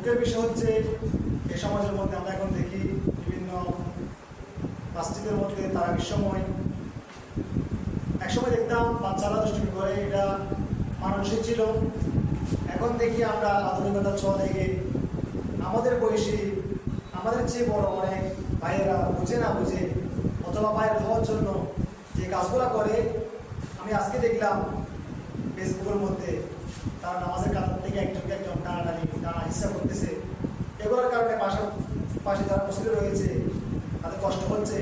দুঃখের বিষয় হচ্ছে এই সমাজের মধ্যে আমরা এখন দেখি বিভিন্ন প্লাস্টিকের মধ্যে তারা বিশ্বময়। একসময় দেখতাম বাচ্চারা দুষ্টুমি করে, এটা মানুষই ছিল। এখন দেখি আমরা আধুনিকতার ছোঁয়া থেকে আমাদের বয়সী, আমাদের চেয়ে বড় অনেক ভাইয়েরা বুঝে না বুঝে অথবা ভাইয়ের হওয়ার জন্য যে কাজগুলো করে, আমি আজকে দেখলাম ফেসবুকের মধ্যে তারা নামাজের কাতার থেকে একজনকে একজন টানাটানি টানা ইচ্ছা করতেছে। এগুলোর কারণে পাশে যারা মুসলিম রয়েছে তাদের কষ্ট হচ্ছে।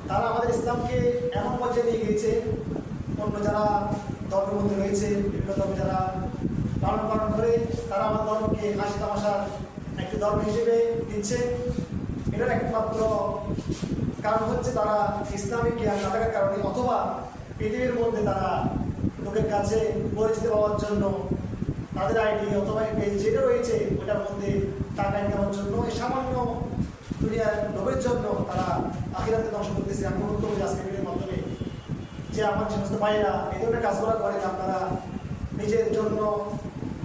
তারা আমাদের ইসলামকে এমন পর্যায়ে নিয়ে গিয়েছে, অন্য যারা ধর্মের মধ্যে রয়েছে, বিভিন্ন ধর্ম যারা পালন করে, তারা আমার ধর্মকে হাসি তামাশার একটি ধর্ম হিসেবে দিচ্ছে। এটার একমাত্র কারণ হচ্ছে তারা ইসলামিক জ্ঞান না থাকার কারণে, অথবা পৃথিবীর মধ্যে তারা লোকের কাছে পরিচিতি পাওয়ার জন্য তাদের আইডি অথবা যেটা রয়েছে ওটার মধ্যে টাকা ইনকামের জন্য, এই সামান্য দুনিয়ার লোভের জন্য তারা আখিরাতে ধ্বংস করতেছে। আমি অনুরোধ করবো আজকে ভিডিওর মাধ্যমে যে আমার সমস্ত ভাইয়েরা এই ধরনের কাজগুলো করেন, আপনারা নিজের জন্য,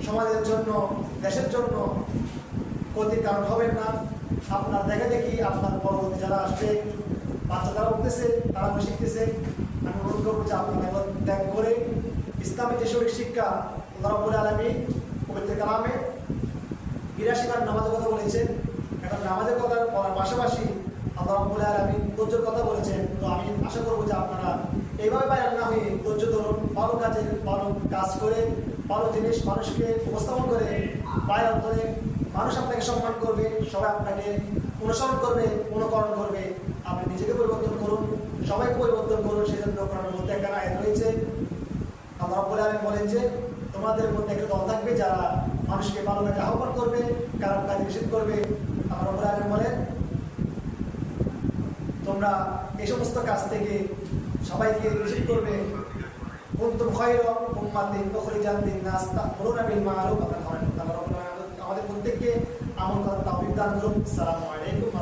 সমাজের জন্য, দেশের জন্য ক্ষতির কারণ হবেন না। আপনার দেখা দেখি আপনার পরবর্তী যারা আসবে, বাচ্চা যারা উঠতেছে, তারা শিখতেছে। আমি অনুরোধ করবো যে আপনারা ত্যাগ করে ইসলামের যে শরীর শিক্ষা আল্লাহ রাব্বুল আলামিন পবিত্র কালামে ৮২ বার নামাজের কথা বলেছেন। এখন নামাজের কথা বলার পাশাপাশি আল্লাহ রাব্বুল আলামিন ধৈর্যের কথা বলেছেন। তো আমি আশা করবো যে আপনারা এইভাবে বাইরে না হয়ে ধৈর্য ধরুন, ভালো কাজ করে, ভালো জিনিস মানুষকে উপস্থাপন করে বাইরে অন্তরে মানুষ আপনাকে সম্মান করবে, সবাই আপনাকে অনুসরণ করবে, অনুকরণ করবে। আপনি নিজেকে পরিবর্তন করুন, সবাইকে পরিবর্তন করুন। সেজন্য কোরআনের মধ্যে একটা আয়াত রয়েছে, আল্লাহ রাব্বুল আলামিন বলেন যে তোমাদের মধ্যে একটা দল থাকবে যারা মানুষকে ভালো কাজে আহ্বান করবে, খারাপ কাজ নিষেধ করবে। আল্লাহ রাব্বুল আলামিন বলেন তোমরা এই সমস্ত কাজ থেকে সবাইকে নিষেধ করবে। কুনতুম খায়রা উম্মাতিন উখরিজাত লিন-নাস তা'মুরুনা বিল মা'রুফ ওয়া তানহাউনা আনিল মুনকার। আমাদের প্রত্যেককে আমল করার তৌফিক দান করুন। আসসালামু আলাইকুম।